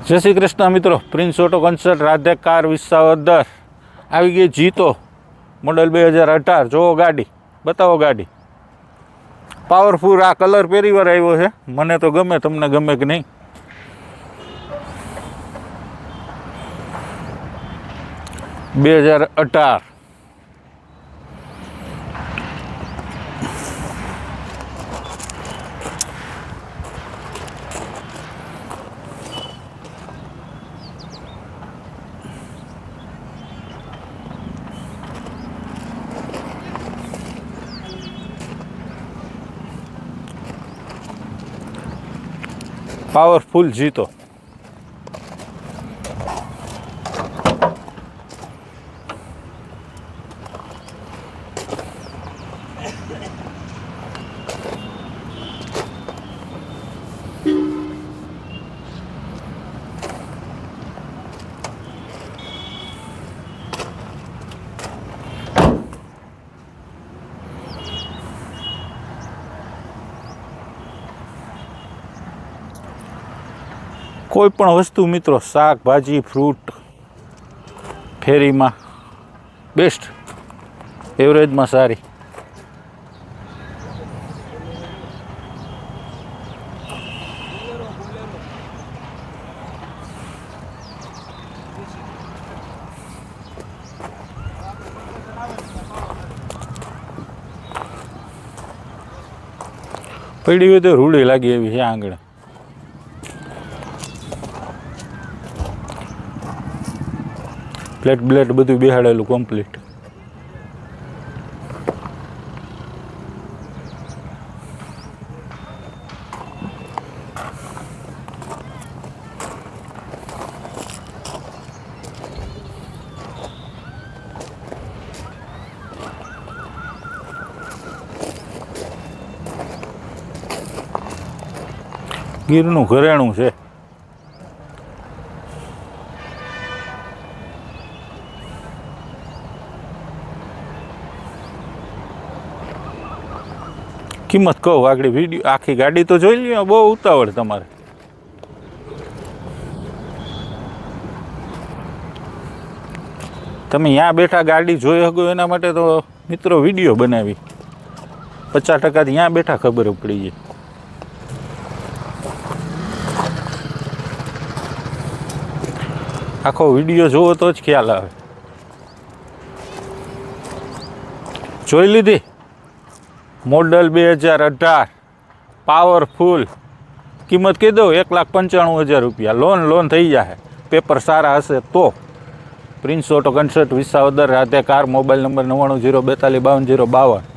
જય શ્રી કૃષ્ણ મિત્રો, prince auto consult Radhe car Visavadar આવી ગઈ જીતો મોડલ 2018। જોવો ગાડી, બતાવો ગાડી। પાવરફુલ આ કલર પહેરીવાર આવ્યો છે, મને તો ગમે, તમને ગમે કે નહીં। $2018 પાવરફુલ જીતો। કોઈ પણ વસ્તુ મિત્રો, શાકભાજી, ફ્રૂટ, ફેરીમાં બેસ્ટ, એવરેજમાં સારી। પડી હોય તો રૂડી લાગી એવી છે આંગણે। પ્લેટ બ્લેટ બધું બેહાડેલું કમ્પ્લીટ। ગીરનું ઘરેણું છે। કિંમત કહું આગળ, વિડીયો આખી ગાડી તો જોઈ લ્યો, બહુ ઉતાવળ તમારે। તમે ત્યાં બેઠા ગાડી જોઈ શકો એના માટે તો મિત્રો વિડીયો બનાવી, 50% ત્યાં બેઠા ખબર પડી જાય। આખો વિડીયો જોવો તો જ ખ્યાલ આવે। જોઈ લીધી મોડલ 2018 પાવરફુલ। કિંમત કહી દઉં, 1,95,000 રૂપિયા। લોન થઈ જશે, પેપર સારા હશે તો। Prince auto consult Visavadar Radhe car, mobile number 99 042 52 052।